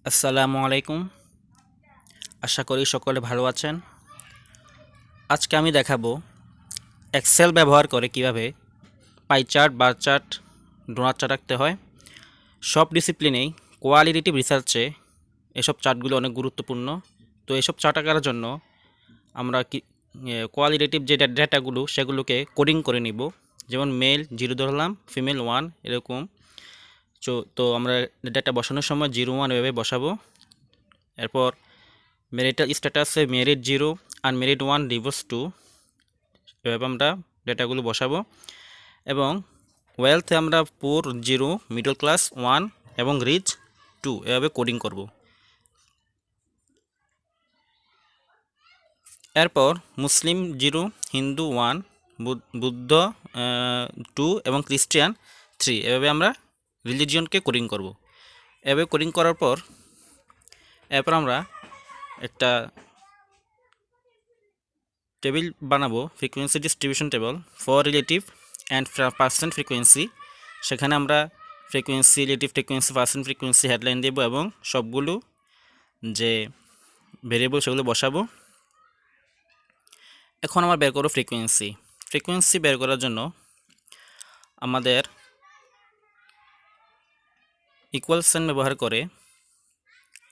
আসসালামু আলাইকুম। আশা করি সকলে ভালো আছেন। আজকে আমি দেখাবো এক্সেল ব্যবহার করে কিভাবে pie chart, bar chart, donut chart আঁকতে হয়। সব ডিসিপ্লিনেই কোয়ালিটেটিভ রিসার্চে এসব চার্টগুলো অনেক গুরুত্বপূর্ণ। তো এসব চার্ট আঁকার জন্য আমরা কোয়ালিটেটিভ যে ডেটাগুলো সেগুলোকে কোডিং করে নিব। যেমন মেল 0 ধরলাম, ফিমেল 1 এরকম। তো আমরা ডেটা বসানোর সময় 0 1 এভাবে বসাবো। এরপর ম্যারিটাল স্ট্যাটাসে ম্যারিড 0, আনম্যারিড 1, ডিভোর্স 2 এভাবে আমরা ডেটাগুলো বসাবো। এবং ওয়েলথে আমরা পুর 0, মিডল ক্লাস 1 এবং রিচ 2 এভাবে কোডিং করব। এরপর মুসলিম 0, হিন্দু 1, বুদ্ধ 2 এবং খ্রিস্টান 3 এভাবে আমরা রিলিজিয়নকে কোডিং করব। এভাবে কোডিং করার পর এরপর আমরা একটা টেবিল বানাবো, frequency distribution table for relative and percent frequency. সেখানে আমরা frequency, relative frequency, percent frequency headline দেব এবং সবগুলো যে ভেরিয়েবল সেগুলো বসাবো। এখন আমরা বের করব ফ্রিকোয়েন্সি। ফ্রিকোয়েন্সি বের করার জন্য আমাদের ইকুয়াল সাইন ব্যবহার করে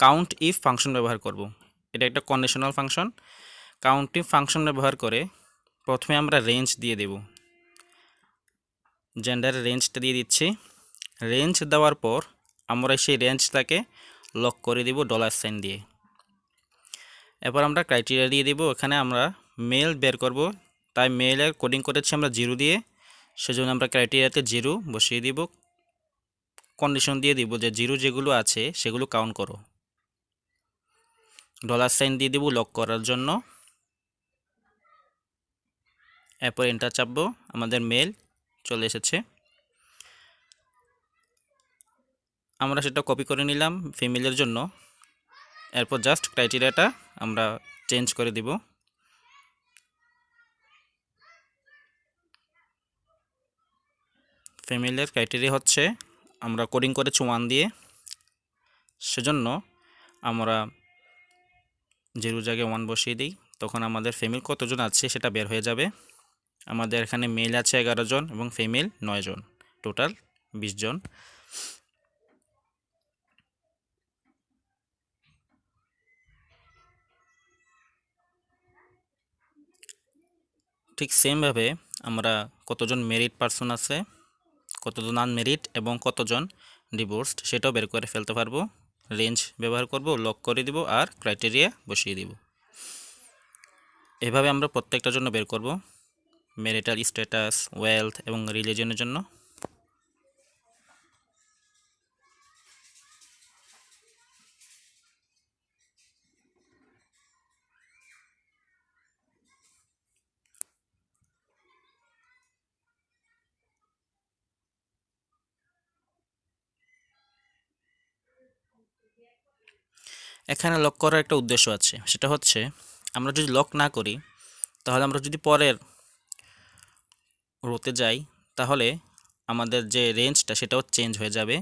কাউন্ট ইফ ফাংশন ব্যবহার করব। এটা একটা conditional function. Count if function ব্যবহার করে প্রথমে আমরা রেঞ্জ দিয়ে দেব। জেন্ডারের রেঞ্জটা দিয়ে দিচ্ছি। রেঞ্জ দেওয়ার পর আমরা সেই রেঞ্জটাকে লক করে দিব $সাইন দিয়ে। এরপর আমরা ক্রাইটেরিয়া দিয়ে দিব। এখানে আমরা মেল বের করব, তাই মেলের কোডিং করেছি আমরা 0 দিয়ে, সেজন্য আমরা ক্রাইটেরিয়াতে 0 বসিয়ে দিব। কন্ডিশন দিয়ে দিব যে 0 যেগুলো আছে সেগুলো কাউন্ট করো। $সাইন দিয়ে দিব লক করার জন্য। এরপর এন্টার চাপবো। আমাদের মেল চলে এসেছে। আমরা সেটা কপি করে নিলাম ফিমেলের জন্য। এরপর জাস্ট ক্রাইটেরিয়াটা আমরা চেঞ্জ করে দিব। ফিমেলের ক্রাইটেরিয়া হচ্ছে আমরা কোডিং করেছি 1 দিয়ে, সেজন্য আমরা 0 জায়গায় 1 বসিয়ে দিই। তখন আমাদের ফিমেল কতজন আছে সেটা বের হয়ে যাবে। আমাদের এখানে মেল আছে 11 জন এবং ফিমেল 9 জন, টোটাল 20 জন। ঠিক সেমভাবে আমরা কতজন মেরিড পারসন আছে, কতজন আনমেরিড এবং কতজন ডিভোর্সড সেটাও বের করে ফেলতে পারবো। রেঞ্জ ব্যবহার করব, লক করে দিব আর ক্রাইটেরিয়া বসিয়ে দিব। এভাবে আমরা প্রত্যেকটার জন্য বের করব, ম্যারিটাল স্ট্যাটাস, ওয়েলথ এবং রিলিজিয়নের জন্য। এখানে লক করার একটা উদ্দেশ্য আছে, সেটা হচ্ছে আমরা যদি লক না করি তাহলে আমরা যদি পরের রোতে যাই তাহলে আমাদের যে রেঞ্জটা সেটাও চেঞ্জ হয়ে যাবে।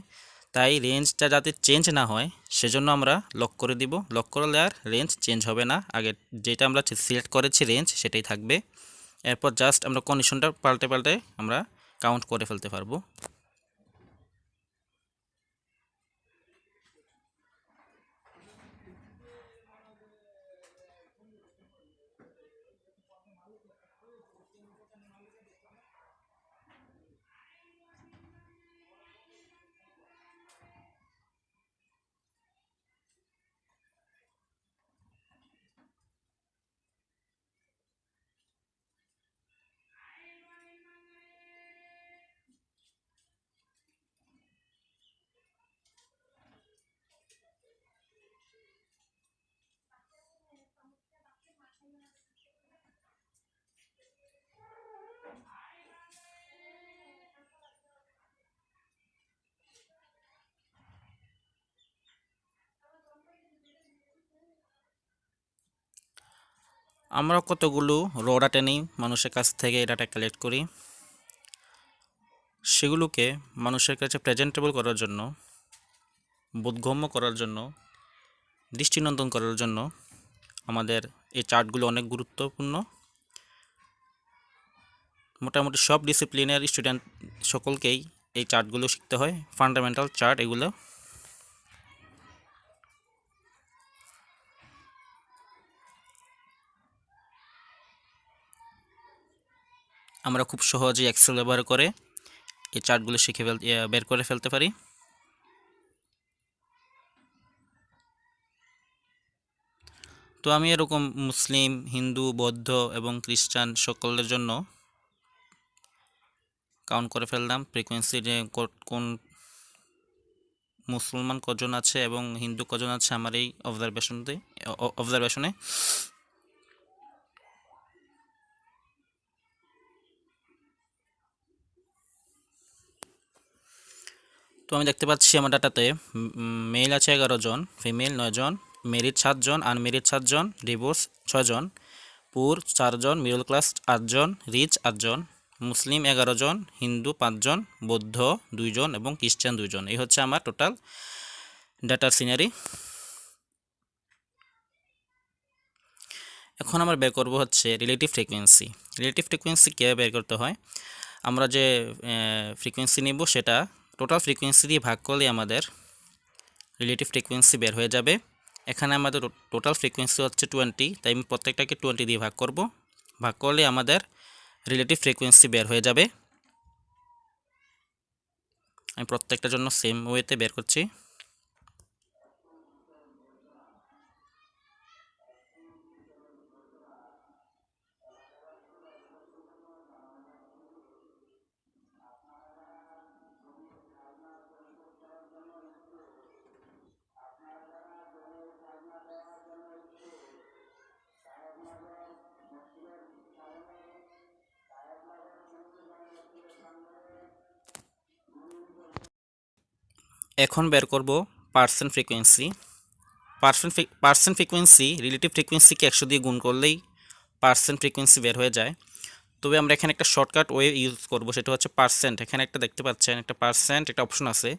তাই রেঞ্জটা যাতে চেঞ্জ না হয় সেজন্য আমরা লক করে দিব। লক করলে আর রেঞ্জ চেঞ্জ হবে না, আগে যেটা আমরা সিলেক্ট করেছি রেঞ্জ সেটাই থাকবে। এরপর জাস্ট আমরা কন্ডিশনটা পাল্টে পাল্টে আমরা কাউন্ট করে ফেলতে পারবো। আমরা কতগুলো র ডাটা নিই মানুষের কাছ থেকে, ডাটা কালেক্ট করি, সেগুলোকে মানুষের কাছে প্রেজেন্টেবল করার জন্য, বোধগম্য করার জন্য দৃষ্টিনন্দন করার জন্য আমাদের এই চার্টগুলো অনেক গুরুত্বপূর্ণ। মোটামুটি সব ডিসিপ্লিনের স্টুডেন্ট সকলকেই এই চার্টগুলো শিখতে হয়, ফান্ডামেন্টাল চার্ট এগুলো। আমরা খুব সহজেই এক্সেল ব্যবহার করে এই চার্টগুলো বের করে ফেলতে পারি। তো আমি এরকম মুসলিম, হিন্দু, বৌদ্ধ এবং খ্রিস্টান সকলের জন্য কাউন্ট করে ফেললাম ফ্রিকোয়েন্সি, যে কোন মুসলমান কজন আছে এবং হিন্দু কজন আছে আমার এই অবজারভেশনে। তো আমি দেখতে পাচ্ছি আমার ডাটাতে মেল আছে 11 জন, ফিমেল 9 জন, মেরিট 7 জন, আনমেরিট 7 জন, ডিভোর্স 6 জন, পুর 4 জন, মিডল ক্লাস 8 জন, রিচ 8 জন, মুসলিম 11 জন, হিন্দু 5 জন, বৌদ্ধ 2 জন এবং খ্রিস্টান 2 জন। এই হচ্ছে আমার টোটাল ডাটার সিনারি। এখন আমরা বের করব হচ্ছে রিলেটিভ ফ্রিকোয়েন্সি। রিলেটিভ ফ্রিকোয়েন্সি কীভাবে বের করতে হয়, আমরা যে ফ্রিকোয়েন্সি নিব সেটা টোটাল ফ্রিকোয়েন্সি দিয়ে ভাগ করলে আমাদের রিলেটিভ ফ্রিকোয়েন্সি বের হয়ে যাবে। এখানে আমাদের টোটাল ফ্রিকোয়েন্সি হচ্ছে 20, তাই আমি প্রত্যেকটাকে 20 দিয়ে ভাগ করব। ভাগ করলে আমাদের রিলেটিভ ফ্রিকোয়েন্সি বের হয়ে যাবে। আমি প্রত্যেকটার জন্য সেম ওয়েতে বের করছি। এখন বের করব percent frequency. Percent frequency relative ফ্রিকোয়েন্সিকে 100 দিয়ে গুণ করলেই পার্সেন্ট ফ্রিকোয়েন্সি বের হয়ে যায়। তবে আমরা এখানে একটা শর্টকাট ওয়ে ইউজ করব, সেটা হচ্ছে পার্সেন্ট। এখানে একটা দেখতে পাচ্ছেন একটা পার্সেন্ট একটা অপশন আছে,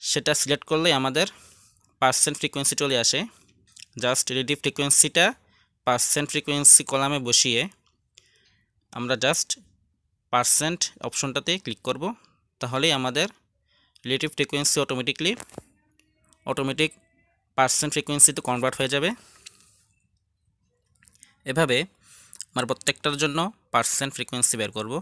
সেটা সিলেক্ট করলেই আমাদের পার্সেন্ট ফ্রিকোয়েন্সি চলে আসে। জাস্ট রিলেটিভ ফ্রিকোয়েন্সিটা পার্সেন্ট ফ্রিকোয়েন্সি কলামে বসিয়ে আমরা জাস্ট পার্সেন্ট অপশনটাতে ক্লিক করব, তাহলেই আমাদের রিলেটিভ ফ্রিকোয়েন্সি অটোমেটিক পার্সেন্ট ফ্রিকোয়েন্সিতে কনভার্ট হয়ে যাবে। এভাবে আমার প্রত্যেকটার জন্য পার্সেন্ট ফ্রিকোয়েন্সি বের করব।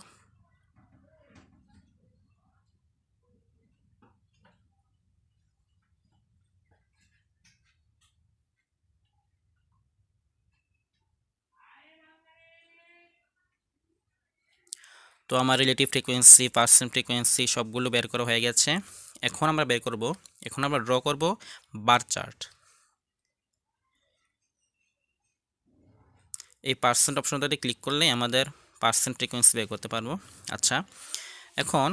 তো আমার রিলেটিভ ফ্রিকোয়েন্সি, পার্সেন্ট ফ্রিকোয়েন্সি সবগুলো বের করা হয়ে গেছে। এখন আমরা ড্র করব বার চার্ট। এই পার্সেন্ট অপশনটাতে ক্লিক করলে আমাদের পার্সেন্ট ফ্রিকোয়েন্সি বের করতে পারবো। আচ্ছা, এখন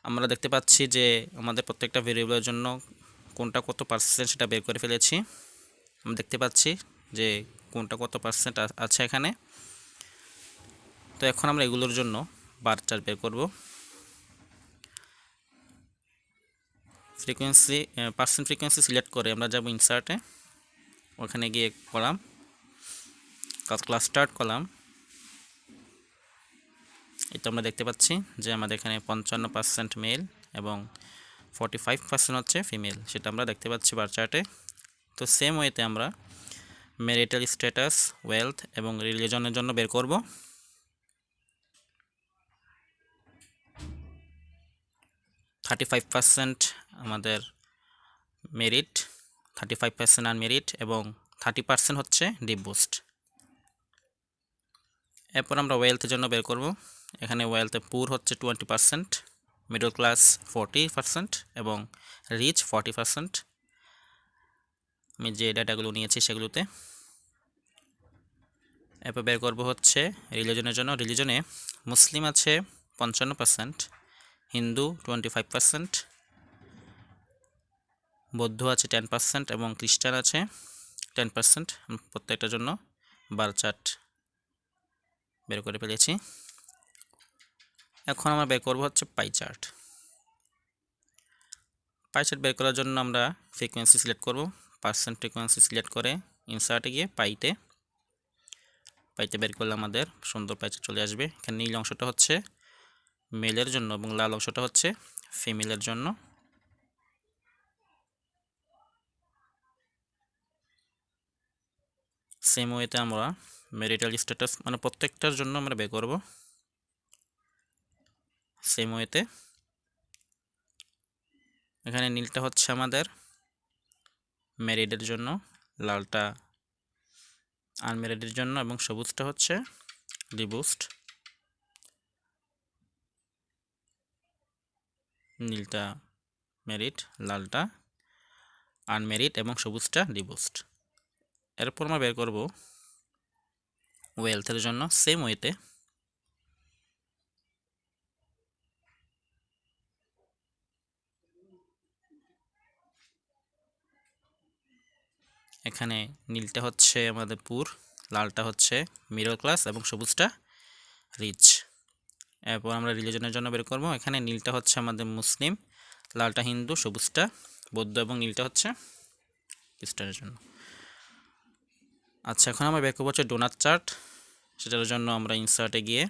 আমরা দেখতে পাচ্ছি যে আমাদের প্রত্যেকটা ভেরিয়েবলের জন্য কোনটা কত পার্সেন্ট সেটা বের করে ফেলেছি। আমরা দেখতে পাচ্ছি যে কোনটা কত পার্সেন্ট আছে এখানে। তো এখন আমরা এগুলোর জন্য বার চার্ট বের করব। পার্সেন্ট ফ্রিকোয়েন্সি সিলেক্ট করে আমরা যাব ইনসার্টে, ওখানে গিয়ে কলাম ক্লাস স্টার্ট কলাম। এই তো আমরা দেখতে পাচ্ছি যে আমাদের এখানে 55% মেল এবং 45% হচ্ছে ফিমেল, সেটা আমরা দেখতে পাচ্ছি বার চার্টে। তো সেম ওয়েতে আমরা ম্যারিটাল স্ট্যাটাস, ওয়েলথ এবং রিলিজনের জন্য বের করব। ,35% আমাদের মেরিট, 35% আনমেরিট এবং 30% হচ্ছে ডিভোর্সড। এরপর আমরা ওয়েলথের জন্য বের করব। এখানে ওয়েলথে পুর হচ্ছে 20%, মিডল ক্লাস 40% এবং রিচ 40%। আমি যে ডাটাগুলো নিয়েছি সেগুলোতে। এরপর বের করব হচ্ছে রিলিজনের জন্য। রিলিজনে মুসলিম আছে 55%, হিন্দু 25%, বৌদ্ধ আছে 10% এবং খ্রিস্টান আছে 10%। প্রত্যেকটার জন্য বার চার্ট বের করে ফেলেছি। এখন আমরা বের করব হচ্ছে পাই চার্ট। পাই চার্ট বের করার জন্য আমরা ফ্রিকোয়েন্সি সিলেক্ট করব। পার্সেন্ট ফ্রিকোয়েন্সি সিলেক্ট করে ইনসার্টে গিয়ে পাইতে বের করলে আমাদের সুন্দর পাই চার্ট চলে আসবে। এখানে নীল অংশটা হচ্ছে মেলের জন্য এবং লাল অংশটা হচ্ছে ফিমেলের জন্য। সেম ওয়েতে আমরা ম্যারিটাল স্ট্যাটাস মানে প্রত্যেকটার জন্য আমরা বের করব। সেম ওয়েতে এখানে নীলটা হচ্ছে আমাদের ম্যারিডের জন্য, লালটা আনম্যারিডের জন্য এবং সবুজটা হচ্ছে ডিভোর্সড। নীলটা ম্যারিড, লালটা আনম্যারিড এবং সবুজটা ডিভোর্সড। এরপর আমরা বের করব ওয়েলথের জন্য। সেম ওয়েতে এখানে নীলটা হচ্ছে আমাদের পুর, লালটা হচ্ছে মিডল ক্লাস এবং সবুজটা রিচ। এরপর আমরা রিলিজনের জন্য বের করব। এখানে নীলটা হচ্ছে আমাদের মুসলিম, লালটা হিন্দু, সবুজটা বৌদ্ধ এবং নীলটা হচ্ছে খ্রিস্টানের জন্য। আচ্ছা, এখন আমরা বের করবো হচ্ছে ডোনাট চার্ট। সেটার জন্য আমরা ইনসার্টে গিয়ে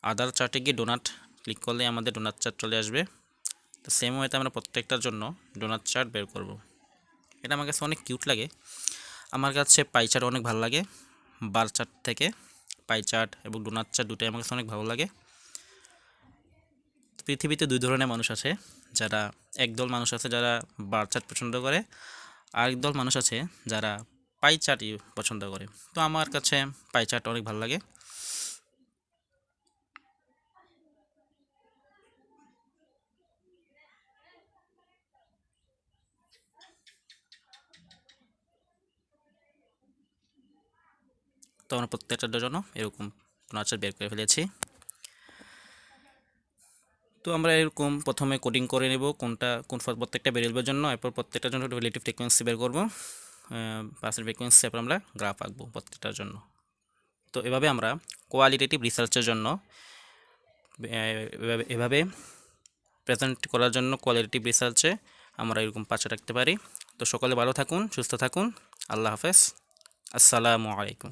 আদার চার্টে গিয়ে ডোনাট ক্লিক করলে আমাদের ডোনাট চার্ট চলে আসবে। তো সেম ওয়েতে আমরা প্রত্যেকটার জন্য ডোনাট চার্ট বের করব। এটা আমার কাছে অনেক কিউট লাগে। আমার কাছে পাই চার্ট অনেক ভালো লাগে। বার চার্ট থেকে পাই চার্ট এবং ডোনাট চার্ট দুটোই আমার কাছে অনেক ভালো লাগে। পৃথিবীতে দুই ধরনের মানুষ আছে, যারা একদল মানুষ আছে যারা বার চার্ট পছন্দ করে, আরেক দল মানুষ আছে যারা পাই চার্টই পছন্দ করে। তো আমার কাছে পাই চার্ট অনেক ভালো লাগে। তো আমরা প্রত্যেকটার জন্য এরকম ডোনাট চার্ট বের করে ফেলেছি। তো আমরা এরকম প্রথমে কোডিং করে নেব কোন প্রত্যেকটা ভেরিয়েবলের জন্য। এরপর প্রত্যেকটার জন্য রিলেটিভ ফ্রিকোয়েন্সি বের করব, পার্সেন্ট ফ্রিকোয়েন্সি। এরপর আমরা গ্রাফ আঁকবো প্রত্যেকটার জন্য। তো এভাবে আমরা কোয়ালিটেটিভ রিসার্চের জন্য এভাবে প্রেজেন্ট করার জন্য কোয়ালিটেটিভ রিসার্চে আমরা এরকম পাশে রাখতে পারি। তো সকলে ভালো থাকুন, সুস্থ থাকুন। আল্লাহ হাফেজ, আসসালামু আলাইকুম।